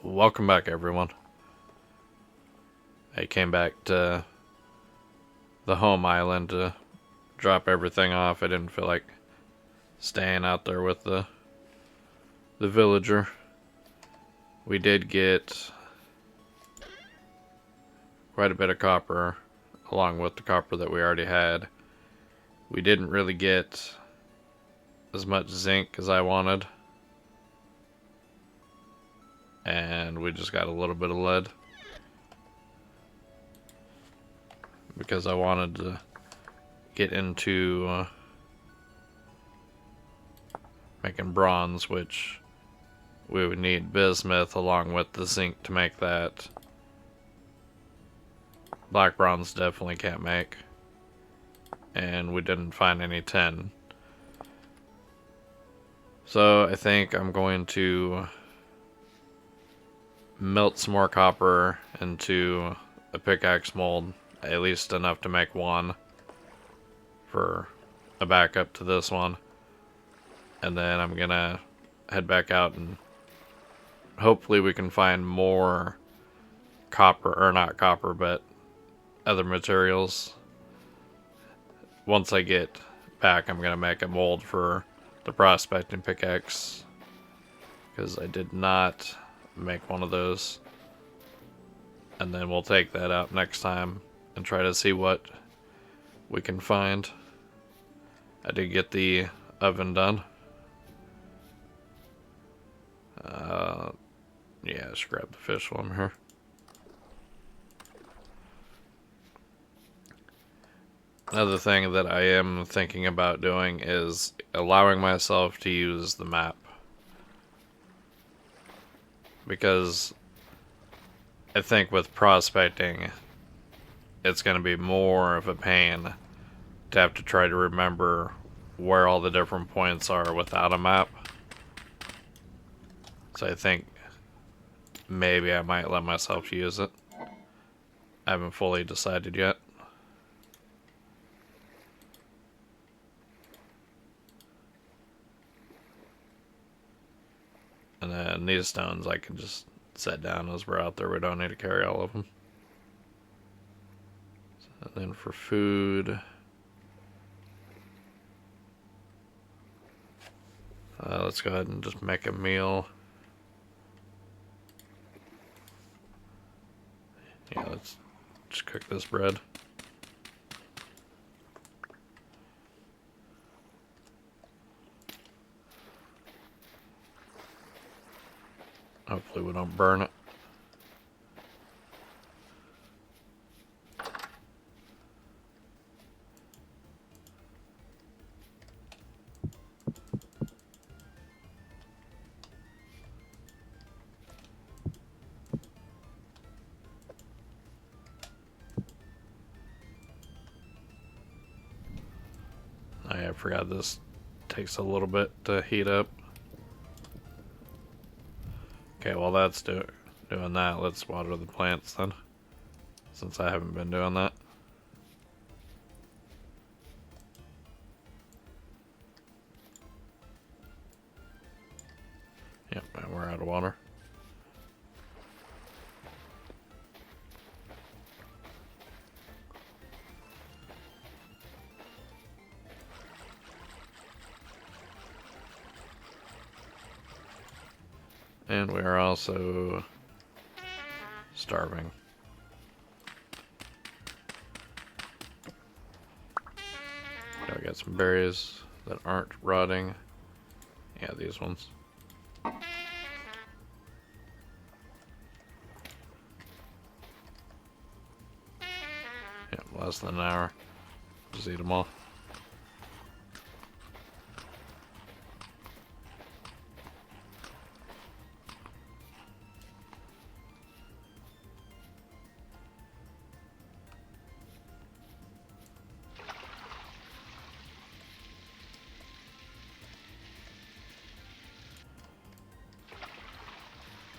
Welcome back, everyone. I came back to the home island to drop everything off. I didn't feel like staying out there with the villager. We did get quite a bit of copper, along with the copper that we already had. We didn't really get as much zinc as I wanted, and we just got a little bit of lead because I wanted to get into making bronze, which we would need bismuth along with the zinc to make that. Black bronze definitely can't make, and we didn't find any tin. So I think I'm going to melt some more copper into a pickaxe mold, at least enough to make one for a backup to this one. And then I'm gonna head back out and hopefully we can find more copper, or not copper, but other materials. Once I get back, I'm gonna make a mold for the prospecting pickaxe, because I did not make one of those. And then we'll take that out next time and try to see what we can find. I did get the oven done. Yeah, I should grab the fish while I'm here. Another thing that I am thinking about doing is allowing myself to use the map, because I think with prospecting it's going to be more of a pain to have to try to remember where all the different points are without a map. So I think maybe I might let myself use it. I haven't fully decided yet. And then these stones I can just set down as we're out there. We don't need to carry all of them. And then for food, let's go ahead and just make a meal. Yeah, let's just cook this bread. Hopefully we don't burn it. I forgot this takes a little bit to heat up. Okay, while that's doing that, let's water the plants then, since I haven't been doing that. Yep, and we're out of water. And we are also starving. I got some berries that aren't rotting. Yeah, these ones. Yeah, less than an hour. Just eat them all.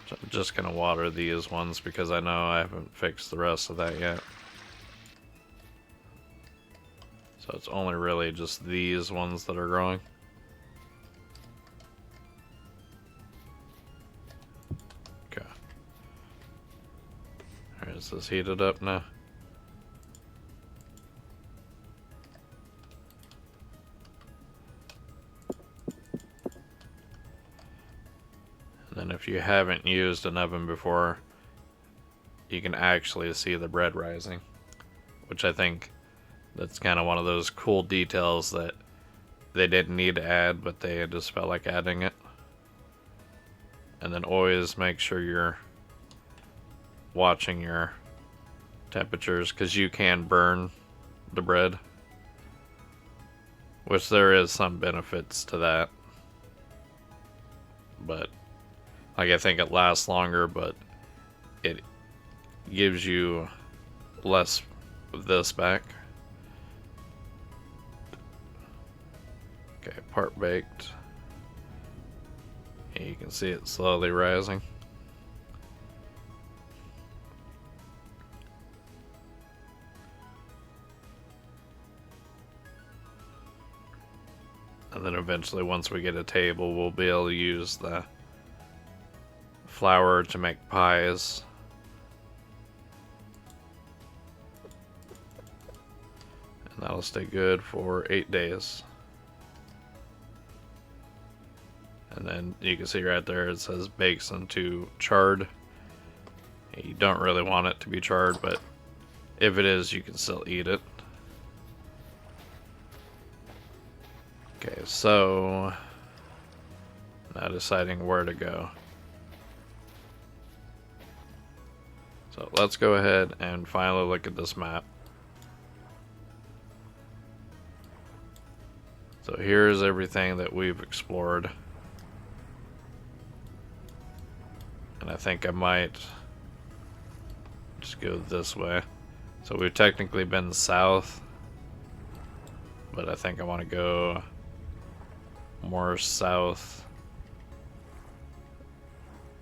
So I'm just gonna water these ones because I know I haven't fixed the rest of that yet. So it's only really just these ones that are growing. Okay. Is this heated up now? And then if you haven't used an oven before, you can actually see the bread rising, which I think that's kind of one of those cool details that they didn't need to add, but they just felt like adding it. And then always make sure you're watching your temperatures, because you can burn the bread, which there is some benefits to that. But like, I think it lasts longer, but it gives you less of this back. Okay, part baked. And you can see it slowly rising. And then eventually, once we get a table, we'll be able to use the flour to make pies. And that'll stay good for 8 days. And then you can see right there it says bakes into charred. You don't really want it to be charred, but if it is, you can still eat it. Okay, so now deciding where to go. So let's go ahead and finally look at this map. So here's everything that we've explored. And I think I might just go this way. So we've technically been south, but I think I want to go more south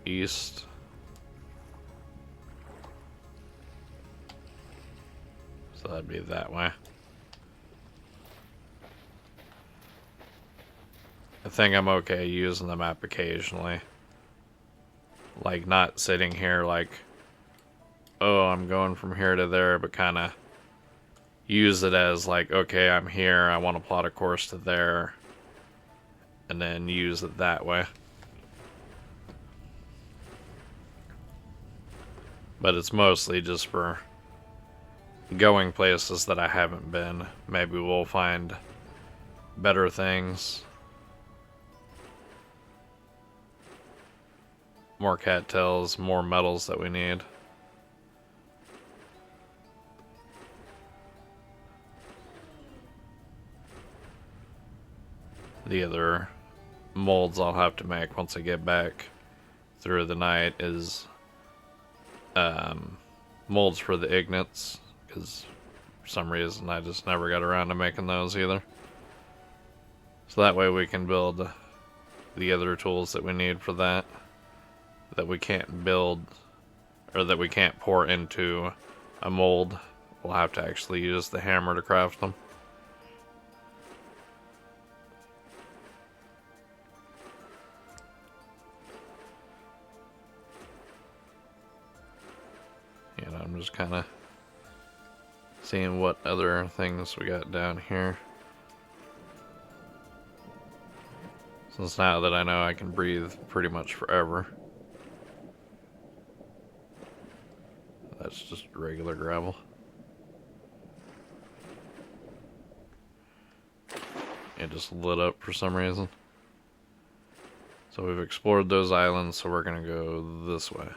east. So that'd be that way. I think I'm okay using the map occasionally. Like, not sitting here like, oh, I'm going from here to there, but kind of use it as like, okay, I'm here, I want to plot a course to there, and then use it that way. But it's mostly just for going places that I haven't been. Maybe we'll find better things. More cattails, more metals that we need. The other molds I'll have to make once I get back through the night is molds for the ignits, because for some reason I just never got around to making those either. So that way we can build the other tools that we need for that we can't build, or that we can't pour into a mold. We'll have to actually use the hammer to craft them. You know, I'm just kind of seeing what other things we got down here. Since now that I know I can breathe pretty much forever. That's just regular gravel. It just lit up for some reason. So we've explored those islands, so we're gonna go this way.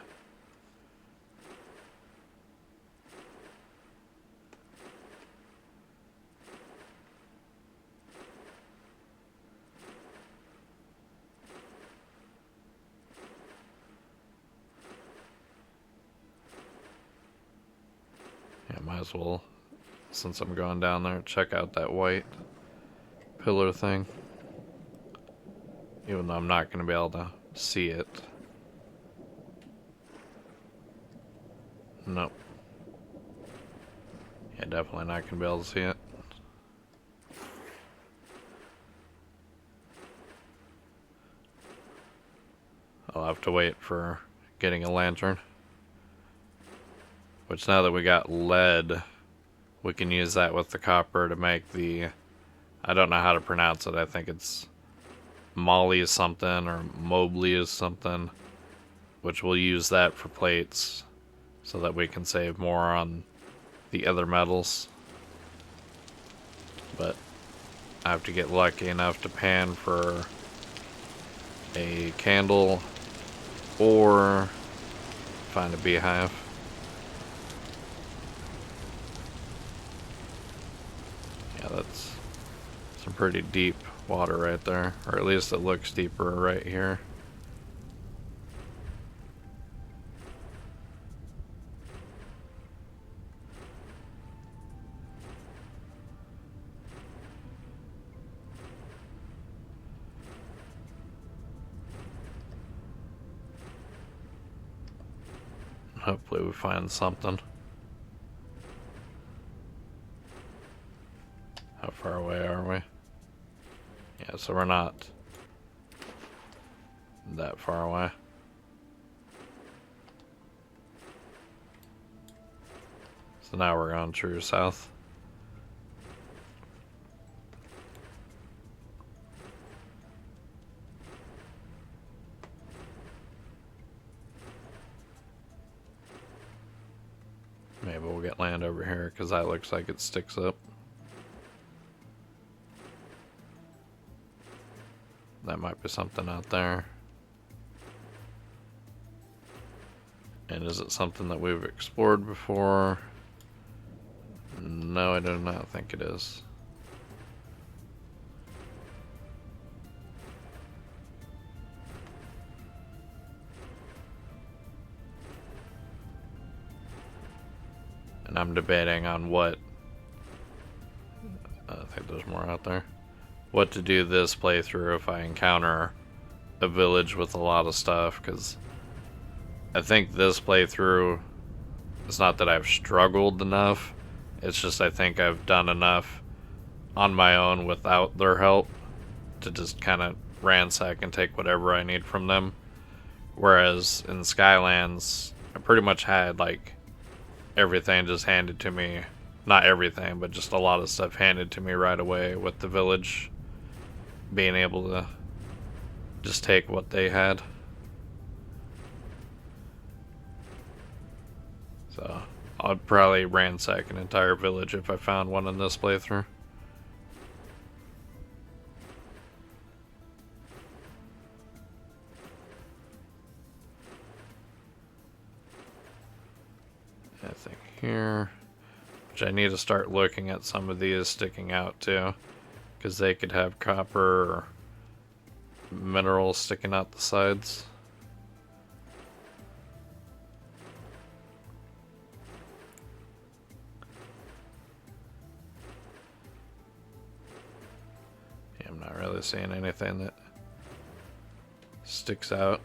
Might as well, since I'm going down there, check out that white pillar thing. Even though I'm not going to be able to see it. Nope. Yeah, definitely not going to be able to see it. I'll have to wait for getting a lantern. Which now that we got lead, we can use that with the copper to make the... I don't know how to pronounce it. I think it's Molly something or Mobley is something. Which we'll use that for plates so that we can save more on the other metals. But I have to get lucky enough to pan for a candle or find a beehive. Yeah, that's some pretty deep water right there, or at least it looks deeper right here. Hopefully we find something. How far away are we? Yeah, so we're not that far away. So now we're going true south. Maybe we'll get land over here because that looks like it sticks up. That might be something out there. And is it something that we've explored before? No, I do not think it is. And I'm debating on what... I think there's more out there. What to do this playthrough if I encounter a village with a lot of stuff, because I think this playthrough, it's not that I've struggled enough, it's just I think I've done enough on my own without their help to just kind of ransack and take whatever I need from them. Whereas in Skylands, I pretty much had like everything just handed to me. Not everything, but just a lot of stuff handed to me right away with the village being able to just take what they had. So I'd probably ransack an entire village if I found one in this playthrough. I think here, which I need to start looking at some of these sticking out too, because they could have copper or minerals sticking out the sides. Yeah, I'm not really seeing anything that sticks out.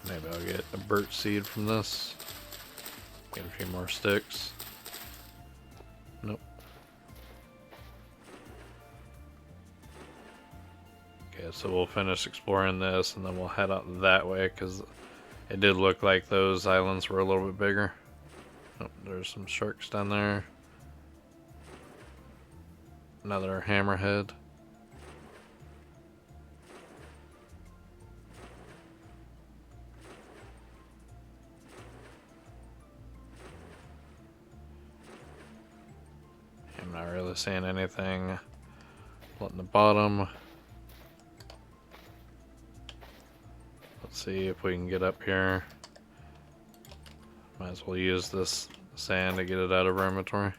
Maybe I'll get a birch seed from this. Get a few more sticks. Nope. Okay, so we'll finish exploring this and then we'll head out that way because it did look like those islands were a little bit bigger. Oh, there's some sharks down there. Another hammerhead. I'm not really seeing anything on the bottom. Let's see if we can get up here. Might as well use this sand to get it out of our inventory.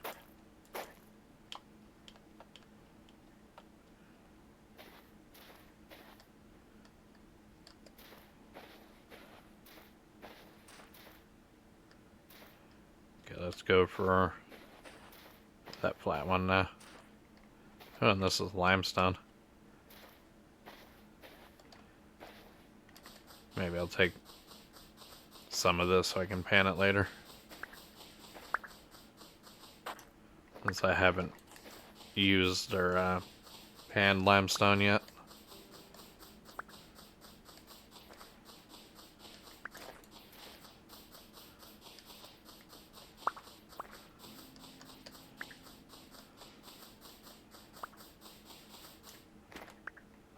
Okay, let's go for that flat one now. Oh, and this is limestone. Maybe I'll take some of this so I can pan it later, since I haven't used or panned limestone yet.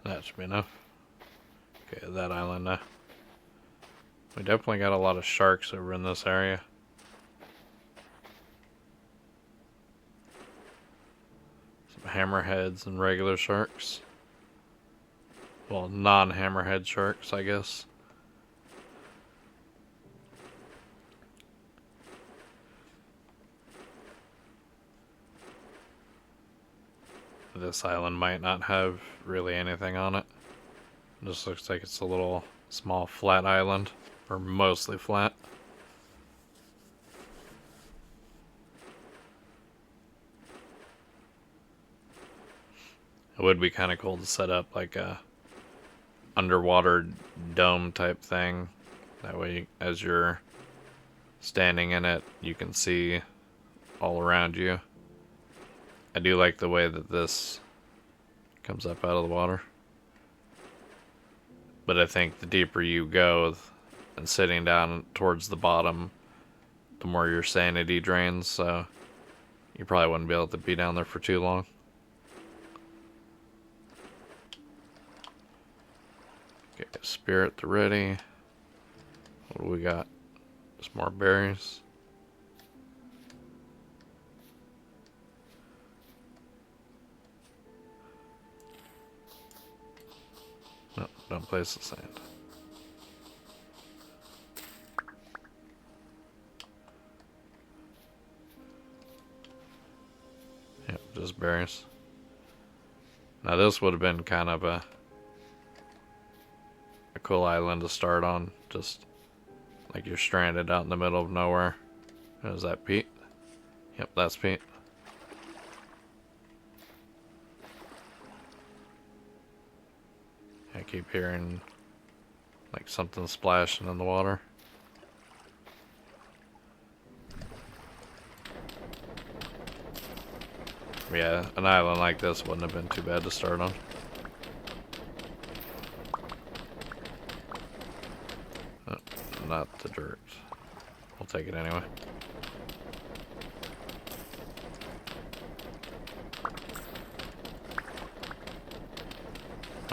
That should be enough. Okay, that island now. We definitely got a lot of sharks over in this area. Some hammerheads and regular sharks. Well, non-hammerhead sharks, I guess. This island might not have really anything on it. It just looks like it's a little small flat island, or mostly flat. It would be kind of cool to set up like a underwater dome type thing. That way, as you're standing in it, you can see all around you. I do like the way that this comes up out of the water. But I think the deeper you go and sitting down towards the bottom, the more your sanity drains, so you probably wouldn't be able to be down there for too long. Okay, spirit to ready. What do we got? Just more berries. No, don't place the sand. Yep, just berries. Now this would have been kind of a cool island to start on. Just like you're stranded out in the middle of nowhere. Is that peat? Yep, that's peat. I keep hearing like something splashing in the water. Yeah, an island like this wouldn't have been too bad to start on. Oh, not the dirt. We'll take it anyway.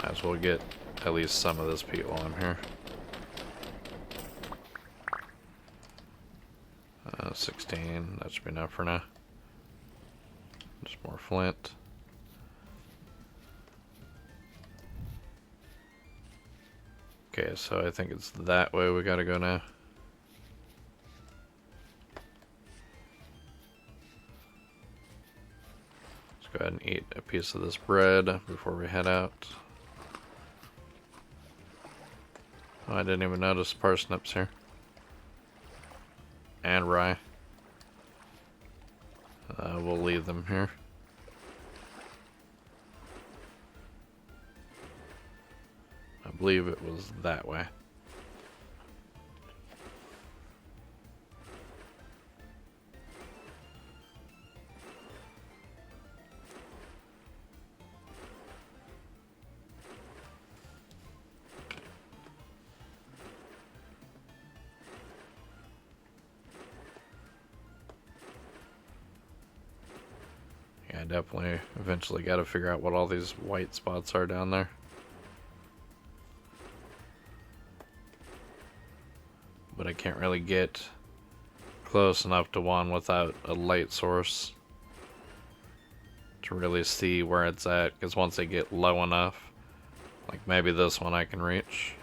Might as well get at least some of this peat while I'm here. 16, that should be enough for now. Just more flint. Okay, so I think it's that way we gotta go now. Let's go ahead and eat a piece of this bread before we head out. Oh, I didn't even notice parsnips here. And rye. We'll leave them here. I believe it was that way. I definitely eventually got to figure out what all these white spots are down there. But I can't really get close enough to one without a light source to really see where it's at, because once they get low enough, like maybe this one I can reach.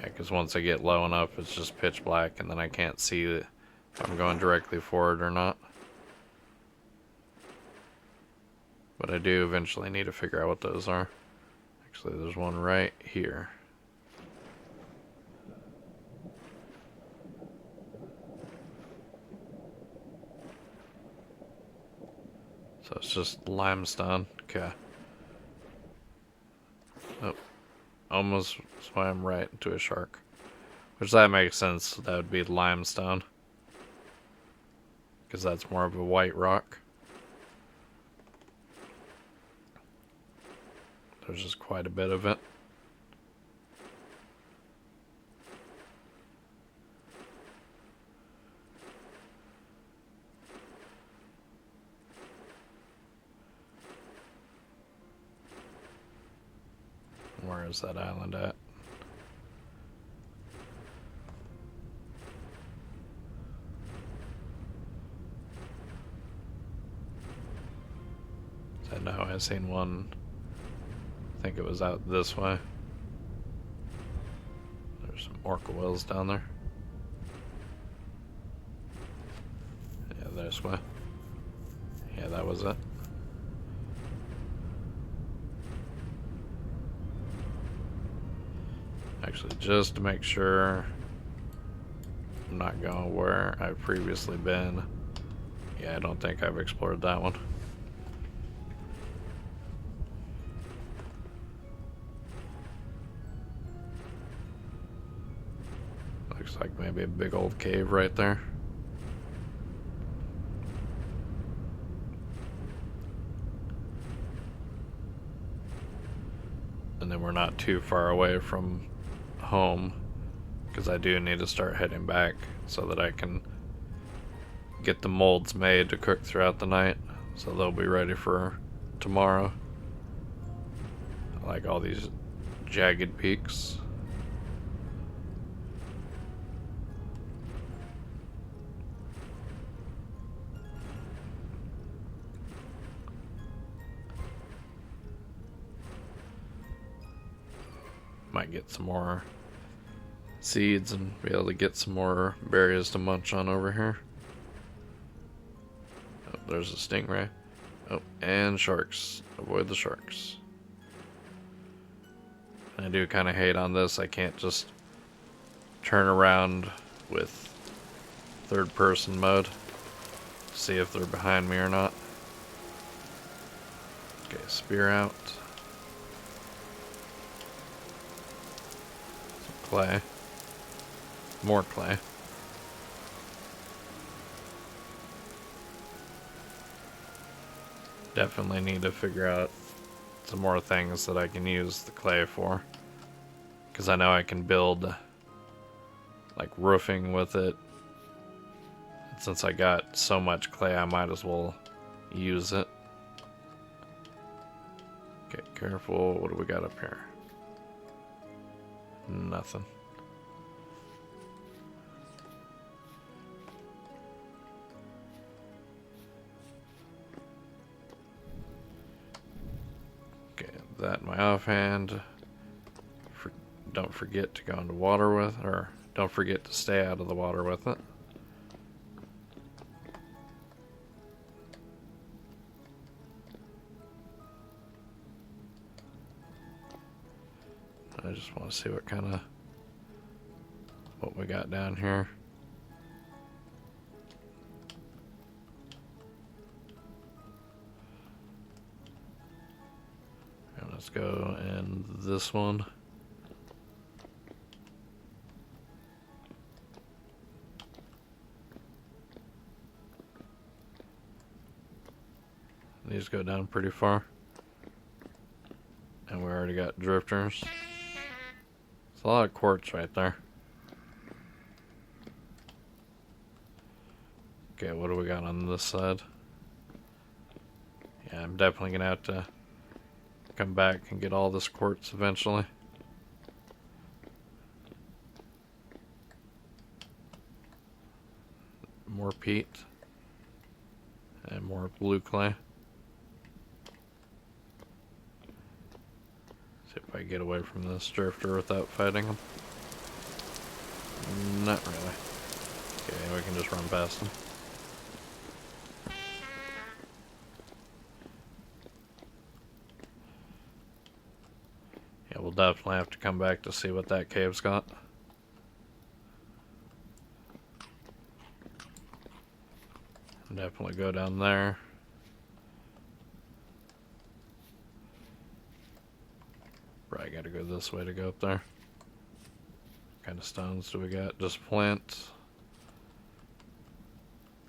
Because once I get low enough, it's just pitch black, and then I can't see if I'm going directly forward or not. But I do eventually need to figure out what those are. Actually, there's one right here. So it's just limestone. Okay. Oh. Almost swam right into a shark. Which that makes sense. That would be limestone. Because that's more of a white rock. There's just quite a bit of it. Where is that island at? I know I seen one. I think it was out this way. There's some orca whales down there. Yeah, this way. Yeah, that was it. Actually, just to make sure I'm not going where I've previously been. Yeah, I don't think I've explored that one. Looks like maybe a big old cave right there. And then we're not too far away from home, because I do need to start heading back so that I can get the molds made to cook throughout the night, so they'll be ready for tomorrow. I like all these jagged peaks. Might get some more seeds and be able to get some more berries to munch on over here. Oh, there's a stingray. Oh, and sharks. Avoid the sharks. I do kind of hate on this. I can't just turn around with third person mode to see if they're behind me or not. Okay, spear out. Some clay. More clay. Definitely need to figure out some more things that I can use the clay for, because I know I can build like roofing with it. And since I got so much clay, I might as well use it. Okay, careful. What do we got up here? Nothing. That in my offhand. Don't forget to go into water with, or don't forget to stay out of the water with it. I just want to see what we got down here. Let's go in this one. These go down pretty far. And we already got drifters. It's a lot of quartz right there. Okay, what do we got on this side? Yeah, I'm definitely gonna have to come back and get all this quartz eventually. More peat. And more blue clay. See if I can get away from this drifter without fighting him. Not really. Okay, we can just run past him. Yeah, we'll definitely have to come back to see what that cave's got. Definitely go down there. Probably gotta go this way to go up there. What kind of stones do we got? Just flint.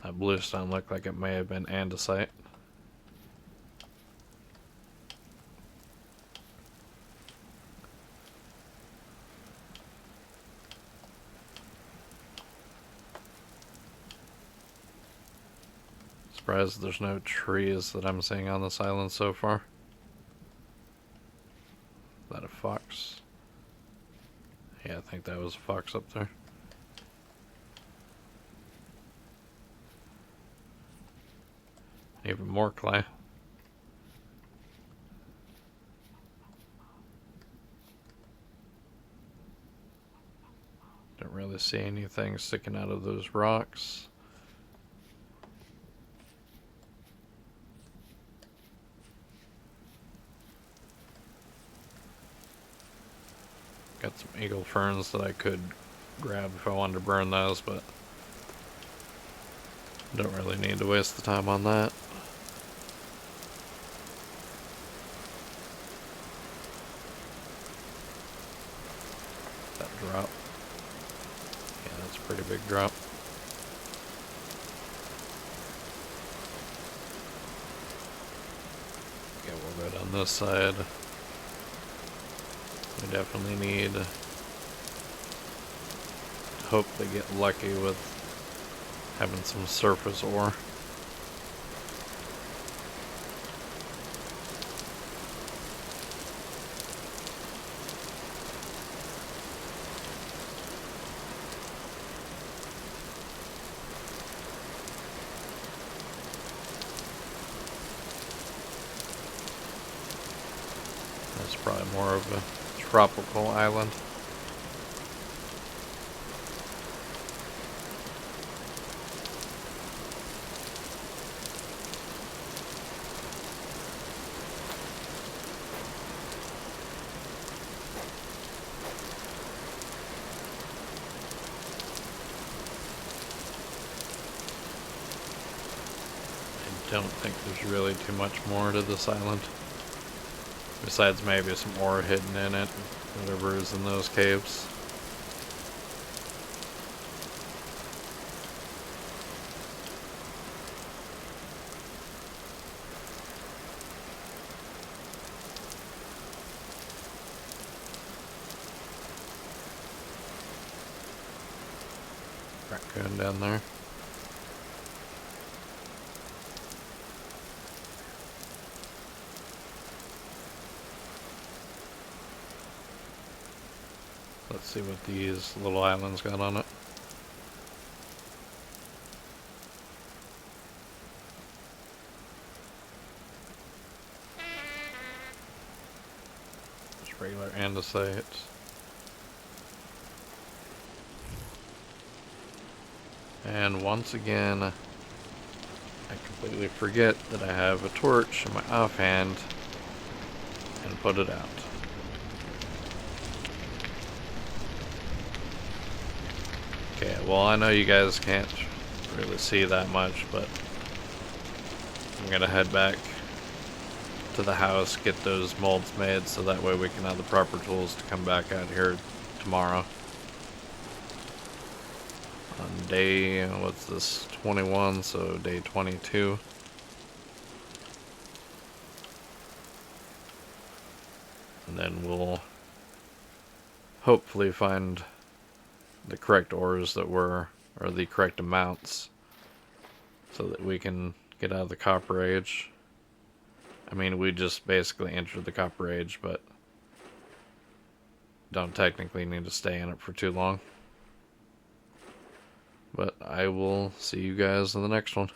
That blue stone looked like it may have been andesite. Surprised there's no trees that I'm seeing on this island so far. That a fox? Yeah, I think that was a fox up there. Even more clay. Don't really see anything sticking out of those rocks. Got some eagle ferns that I could grab if I wanted to burn those, but don't really need to waste the time on that. That drop. Yeah, that's a pretty big drop. Yeah, we'll go down this side. We definitely need to hopefully get lucky with having some surface ore. That's probably more of a tropical island. I don't think there's really too much more to this island. Besides maybe some ore hidden in it, whatever is in those caves. Raccoon down there. Let's see what these little islands got on it. Just regular andesites. And once again, I completely forget that I have a torch in my offhand and put it out. Okay, well, I know you guys can't really see that much, but I'm gonna head back to the house, get those molds made, so that way we can have the proper tools to come back out here tomorrow. On day, what's this, 21, so day 22. And then we'll hopefully find the correct ores that were, or the correct amounts, so that we can get out of the Copper Age. I mean, we just basically entered the Copper Age, but don't technically need to stay in it for too long. But I will see you guys in the next one.